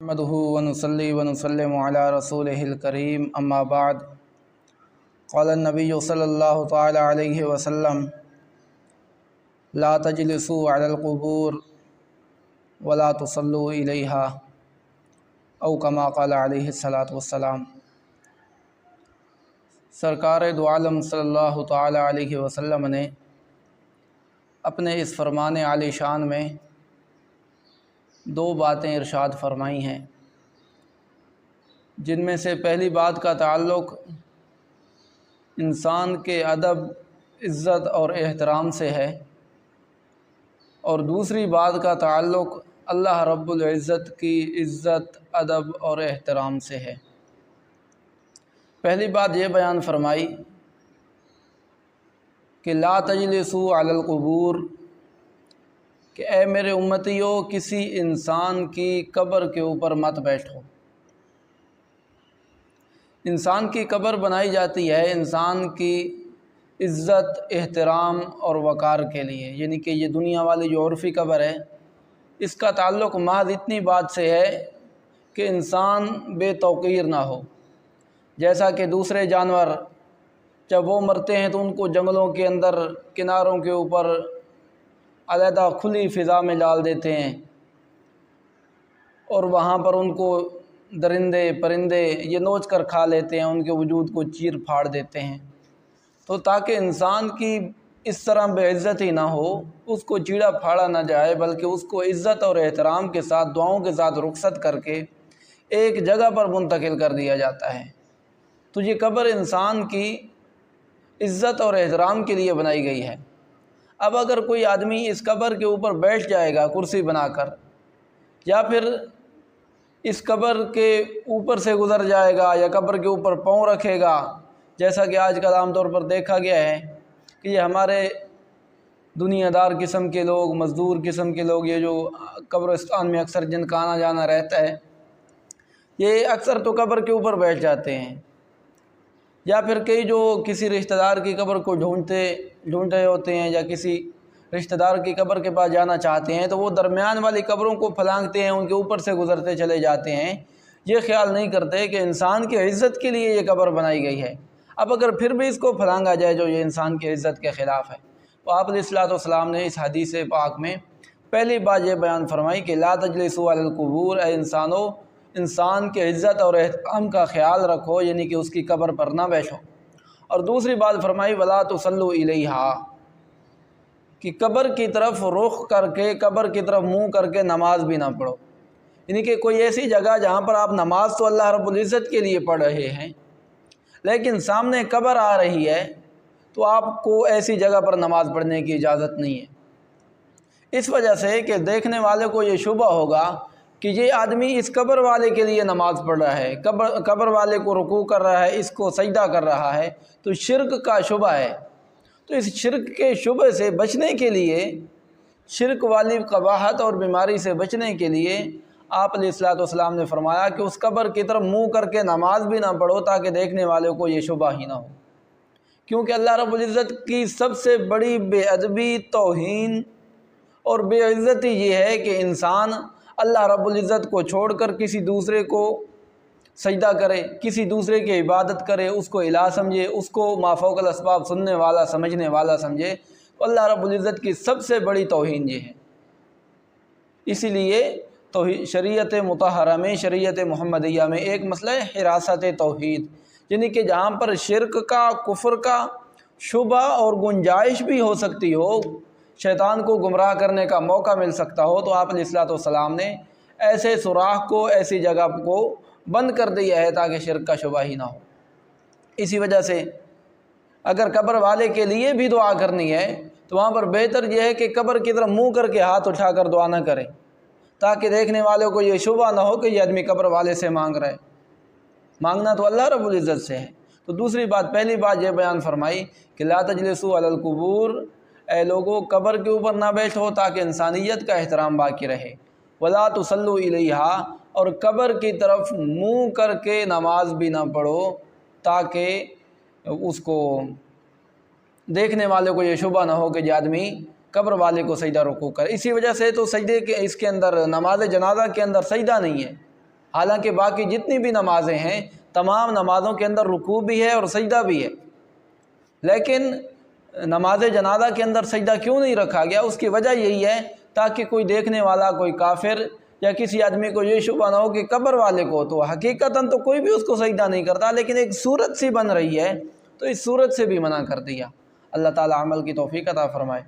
نحمده ونصلي ونسلم على رسوله الكريم اما بعد قال النبي صلى الله تعالى عليه وسلم لا تجلسوا على القبور ولا تصلوا إليها او كما قال عليه الصلاة والسلام۔ سرکار دو عالم صلی اللہ تعالی علیہ وسلم نے اپنے اس فرمان عالی شان میں دو باتیں ارشاد فرمائی ہیں، جن میں سے پہلی بات کا تعلق انسان کے ادب، عزت اور احترام سے ہے، اور دوسری بات کا تعلق اللہ رب العزت کی عزت، ادب اور احترام سے ہے۔ پہلی بات یہ بیان فرمائی کہ لا تجلسوا علی القبور، کہ اے میرے امتیو کسی انسان کی قبر کے اوپر مت بیٹھو۔ انسان کی قبر بنائی جاتی ہے انسان کی عزت، احترام اور وقار کے لیے، یعنی کہ یہ دنیا والی جو عرفی قبر ہے اس کا تعلق محض اتنی بات سے ہے کہ انسان بے توقیر نہ ہو۔ جیسا کہ دوسرے جانور جب وہ مرتے ہیں تو ان کو جنگلوں کے اندر کناروں کے اوپر علیحدہ کھلی فضا میں ڈال دیتے ہیں، اور وہاں پر ان کو درندے پرندے یہ نوچ کر کھا لیتے ہیں، ان کے وجود کو چیر پھاڑ دیتے ہیں۔ تو تاکہ انسان کی اس طرح بے عزتی نہ ہو، اس کو چیڑا پھاڑا نہ جائے، بلکہ اس کو عزت اور احترام کے ساتھ، دعاؤں کے ساتھ رخصت کر کے ایک جگہ پر منتقل کر دیا جاتا ہے۔ تو یہ قبر انسان کی عزت اور احترام کے لیے بنائی گئی ہے۔ اب اگر کوئی آدمی اس قبر کے اوپر بیٹھ جائے گا کرسی بنا کر، یا پھر اس قبر کے اوپر سے گزر جائے گا، یا قبر کے اوپر پاؤں رکھے گا، جیسا کہ آج کل عام طور پر دیکھا گیا ہے کہ یہ ہمارے دنیا دار قسم کے لوگ، مزدور قسم کے لوگ، یہ جو قبرستان میں اکثر جن کا آنا جانا رہتا ہے، یہ اکثر تو قبر کے اوپر بیٹھ جاتے ہیں۔ یا پھر کئی جو کسی رشتہ دار کی قبر کو ڈھونڈ رہے ہوتے ہیں، یا کسی رشتہ دار کی قبر کے پاس جانا چاہتے ہیں، تو وہ درمیان والی قبروں کو پھلانگتے ہیں، ان کے اوپر سے گزرتے چلے جاتے ہیں، یہ خیال نہیں کرتے کہ انسان کی عزت کے لیے یہ قبر بنائی گئی ہے۔ اب اگر پھر بھی اس کو پھلانگا جائے جو یہ انسان کی عزت کے خلاف ہے، تو آپ علیہ الصلوۃ والسلام نے اس حدیث پاک میں پہلی بات یہ بیان فرمائی کہ لا تجلسوا علی القبور، اے انسانو انسان کے عزت اور احترام کا خیال رکھو، یعنی کہ اس کی قبر پر نہ بیٹھو۔ اور دوسری بات فرمائی ولا تصلوا الیہا، کہ قبر کی طرف رخ کر کے، قبر کی طرف منہ کر کے نماز بھی نہ پڑھو، یعنی کہ کوئی ایسی جگہ جہاں پر آپ نماز تو اللہ رب العزت کے لیے پڑھ رہے ہیں، لیکن سامنے قبر آ رہی ہے، تو آپ کو ایسی جگہ پر نماز پڑھنے کی اجازت نہیں ہے۔ اس وجہ سے کہ دیکھنے والے کو یہ شبہ ہوگا کہ یہ آدمی اس قبر والے کے لیے نماز پڑھ رہا ہے، قبر والے کو رکوع کر رہا ہے، اس کو سجدہ کر رہا ہے، تو شرک کا شبہ ہے۔ تو اس شرک کے شبہ سے بچنے کے لیے، شرک والی قباحت اور بیماری سے بچنے کے لیے آپ علیہ الصلوۃ والسلام نے فرمایا کہ اس قبر کی طرف منہ کر کے نماز بھی نہ پڑھو، تاکہ دیکھنے والوں کو یہ شبہ ہی نہ ہو۔ کیونکہ اللہ رب العزت کی سب سے بڑی بے ادبی، توہین اور بے عزتی یہ ہے کہ انسان اللہ رب العزت کو چھوڑ کر کسی دوسرے کو سجدہ کرے، کسی دوسرے کی عبادت کرے، اس کو الہ سمجھے، اس کو ما فوق الاسباب سننے والا، سمجھنے والا سمجھے، تو اللہ رب العزت کی سب سے بڑی توہین یہ ہے۔ اسی لیے شریعت مطہرہ میں، شریعت محمدیہ میں ایک مسئلہ ہے حراست توحید، یعنی کہ جہاں پر شرک کا، کفر کا شبہ اور گنجائش بھی ہو سکتی ہو، شیطان کو گمراہ کرنے کا موقع مل سکتا ہو، تو آپ علیہ الصلوۃ والسلام نے ایسے سوراخ کو، ایسی جگہ کو بند کر دیا ہے تاکہ شرک کا شبہ ہی نہ ہو۔ اسی وجہ سے اگر قبر والے کے لیے بھی دعا کرنی ہے تو وہاں پر بہتر یہ ہے کہ قبر کی طرف منہ کر کے ہاتھ اٹھا کر دعا نہ کرے، تاکہ دیکھنے والوں کو یہ شبہ نہ ہو کہ یہ آدمی قبر والے سے مانگ رہا ہے۔ مانگنا تو اللہ رب العزت سے ہے۔ تو دوسری بات، پہلی بات یہ بیان فرمائی کہ لا تجلسوا علی القبور، اے لوگو قبر کے اوپر نہ بیٹھو تاکہ انسانیت کا احترام باقی رہے۔ ولا تصلوا الیہا، اور قبر کی طرف منہ کر کے نماز بھی نہ پڑھو، تاکہ اس کو دیکھنے والے کو یہ شبہ نہ ہو کہ یہ آدمی قبر والے کو سجدہ رکوع کرے۔ اسی وجہ سے تو سجدے کے اس کے اندر، نماز جنازہ کے اندر سجدہ نہیں ہے، حالانکہ باقی جتنی بھی نمازیں ہیں تمام نمازوں کے اندر رکوع بھی ہے اور سجدہ بھی ہے، لیکن نماز جنازہ کے اندر سجدہ کیوں نہیں رکھا گیا؟ اس کی وجہ یہی ہے تاکہ کوئی دیکھنے والا، کوئی کافر یا کسی آدمی کو یہ شبہ نہ ہو کہ قبر والے کو تو حقیقتاً تو کوئی بھی اس کو سجدہ نہیں کرتا، لیکن ایک صورت سی بن رہی ہے تو اس صورت سے بھی منع کر دیا۔ اللہ تعالی عمل کی توفیق عطا فرمائے۔